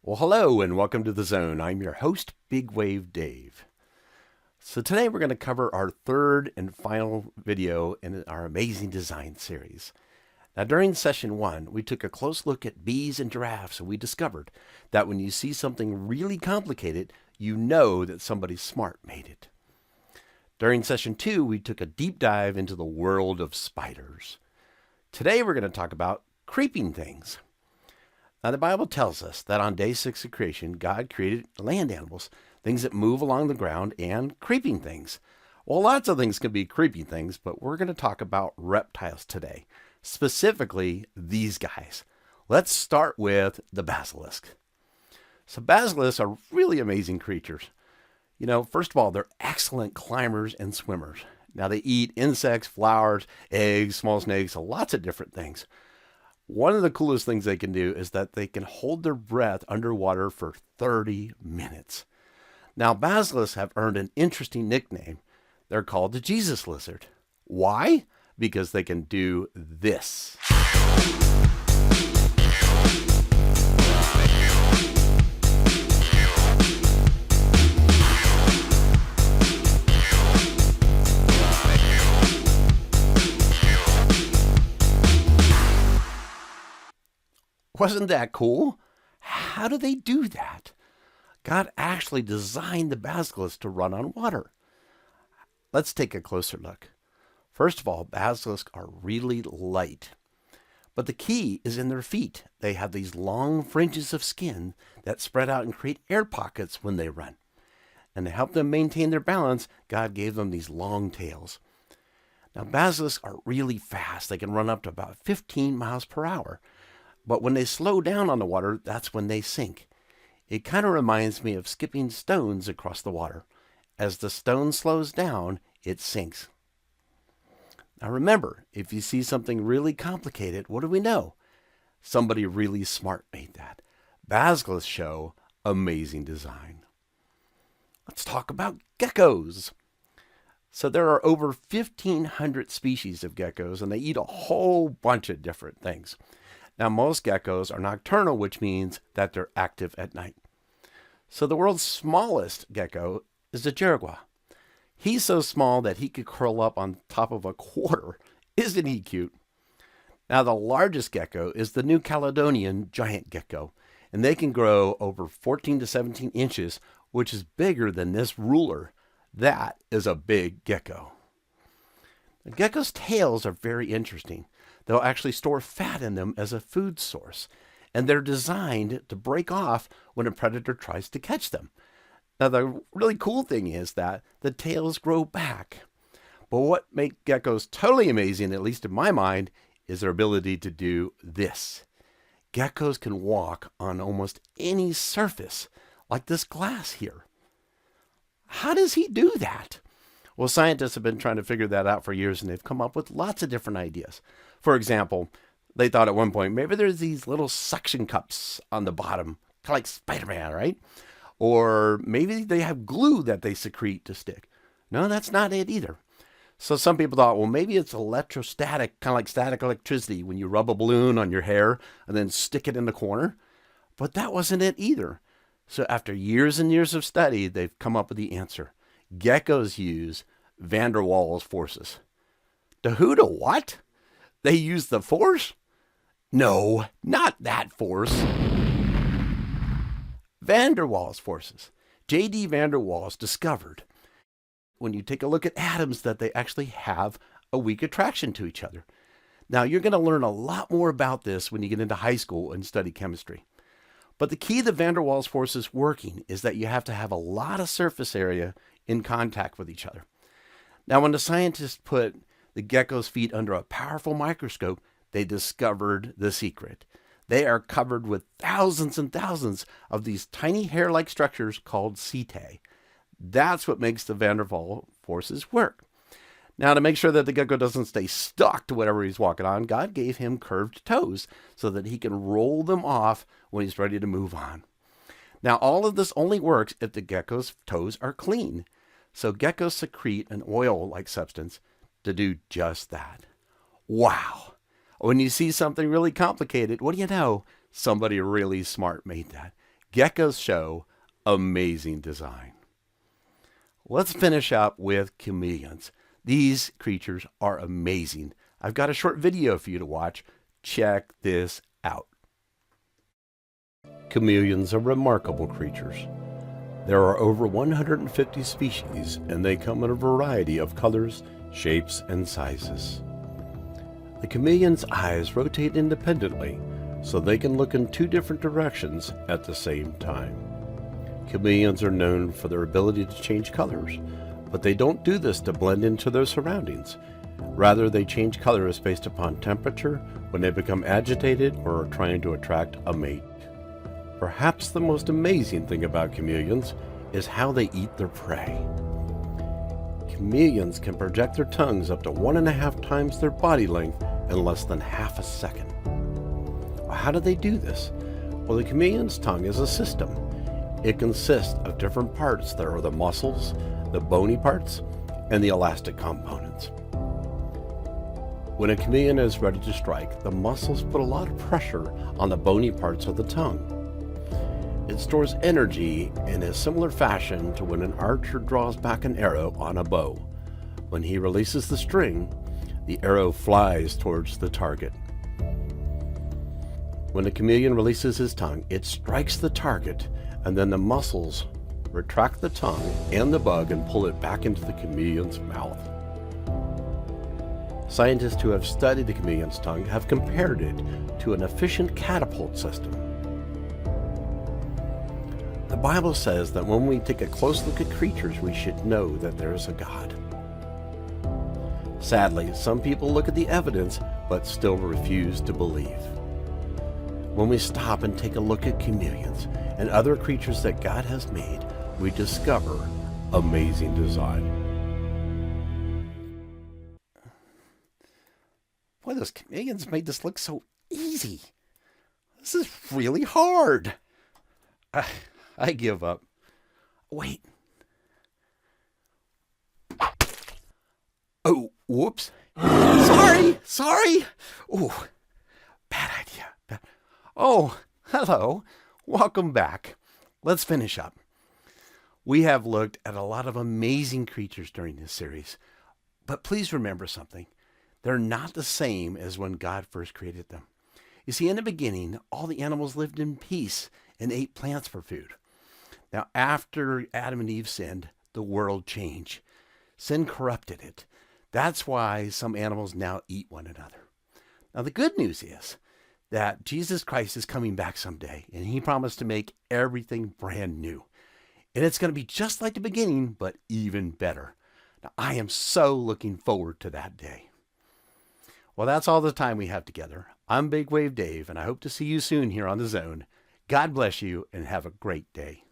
Well, hello and welcome to The Zone. I'm your host, Big Wave Dave. So today we're going to cover our third and final video in our amazing design series. Now during session 1, we took a close look at bees and giraffes, and we discovered that when you see something really complicated, you know that somebody smart made it. During session 2, we took a deep dive into the world of spiders. Today we're going to talk about creeping things. Now, the Bible tells us that on day 6 of creation, God created land animals, things that move along the ground, and creeping things. Well, lots of things can be creeping things, but we're going to talk about reptiles today, specifically these guys. Let's start with the basilisk. So basilisks are really amazing creatures. First of all, they're excellent climbers and swimmers. Now, they eat insects, flowers, eggs, small snakes, lots of different things. One of the coolest things they can do is that they can hold their breath underwater for 30 minutes. Now, basilisks have earned an interesting nickname. They're called the Jesus lizard. Why? Because they can do this. Wasn't that cool? How do they do that? God actually designed the basilisk to run on water. Let's take a closer look. First of all, basilisks are really light. But the key is in their feet. They have these long fringes of skin that spread out and create air pockets when they run. And to help them maintain their balance, God gave them these long tails. Now, basilisks are really fast. They can run up to about 15 miles per hour. But when they slow down on the water, that's when they sink. It kind of reminds me of skipping stones across the water. As the stone slows down, it sinks. Now remember, if you see something really complicated, what do we know? Somebody really smart made that. Basilisks show amazing design. Let's talk about geckos. So there are over 1,500 species of geckos, and they eat a whole bunch of different things. Now, most geckos are nocturnal, which means that they're active at night. So the world's smallest gecko is the jaguar. He's so small that he could curl up on top of a quarter. Isn't he cute? Now, the largest gecko is the New Caledonian giant gecko, and they can grow over 14 to 17 inches, which is bigger than this ruler. That is a big gecko. The gecko's tails are very interesting. They'll actually store fat in them as a food source, and they're designed to break off when a predator tries to catch them. Now, the really cool thing is that the tails grow back. But what makes geckos totally amazing, at least in my mind, is their ability to do this. Geckos can walk on almost any surface, like this glass here. How does he do that? Well, scientists have been trying to figure that out for years, and they've come up with lots of different ideas. For example, they thought at one point, maybe there's these little suction cups on the bottom, kind of like Spider-Man, right? Or maybe they have glue that they secrete to stick. No, that's not it either. So some people thought, well, maybe it's electrostatic, kind of like static electricity, when you rub a balloon on your hair and then stick it in the corner. But that wasn't it either. So after years and years of study, they've come up with the answer. Geckos use van der Waals forces. To who to what? They use the force? No, not that force. Van der Waals forces. J.D. van der Waals discovered when you take a look at atoms that they actually have a weak attraction to each other. Now, you're going to learn a lot more about this when you get into high school and study chemistry. But the key to van der Waals forces working is that you have to have a lot of surface area in contact with each other. Now, when the scientists put the gecko's feet under a powerful microscope, they discovered the secret. They are covered with thousands and thousands of these tiny hair-like structures called setae. That's what makes the van der Waals forces work. Now, to make sure that the gecko doesn't stay stuck to whatever he's walking on, God gave him curved toes so that he can roll them off when he's ready to move on. Now, all of this only works if the gecko's toes are clean. So geckos secrete an oil-like substance to do just that. Wow. When you see something really complicated, what do you know? Somebody really smart made that. Geckos show amazing design. Let's finish up with chameleons. These creatures are amazing. I've got a short video for you to watch. Check this out. Chameleons are remarkable creatures. There are over 150 species, and they come in a variety of colors, shapes, and sizes. The chameleon's eyes rotate independently, so they can look in two different directions at the same time. Chameleons are known for their ability to change colors, but they don't do this to blend into their surroundings. Rather, they change colors based upon temperature when they become agitated or are trying to attract a mate. Perhaps the most amazing thing about chameleons is how they eat their prey. Chameleons can project their tongues up to 1.5 times their body length in less than half a second. How do they do this? Well, the chameleon's tongue is a system. It consists of different parts. There are the muscles, the bony parts, and the elastic components. When a chameleon is ready to strike, the muscles put a lot of pressure on the bony parts of the tongue. It stores energy in a similar fashion to when an archer draws back an arrow on a bow. When he releases the string, the arrow flies towards the target. When a chameleon releases his tongue, it strikes the target, and then the muscles retract the tongue and the bug and pull it back into the chameleon's mouth. Scientists who have studied the chameleon's tongue have compared it to an efficient catapult system. The Bible says that when we take a close look at creatures, we should know that there is a God. Sadly, some people look at the evidence but still refuse to believe. When we stop and take a look at chameleons and other creatures that God has made, we discover amazing design. Boy, those chameleons made this look so easy. This is really hard. I give up. Wait. Oh, whoops. Sorry. Oh, bad idea. Oh, hello. Welcome back. Let's finish up. We have looked at a lot of amazing creatures during this series, but please remember something. They're not the same as when God first created them. You see, in the beginning, all the animals lived in peace and ate plants for food. Now, after Adam and Eve sinned, the world changed. Sin corrupted it. That's why some animals now eat one another. Now, the good news is that Jesus Christ is coming back someday, and he promised to make everything brand new. And it's going to be just like the beginning, but even better. Now, I am so looking forward to that day. Well, that's all the time we have together. I'm Big Wave Dave, and I hope to see you soon here on The Zone. God bless you, and have a great day.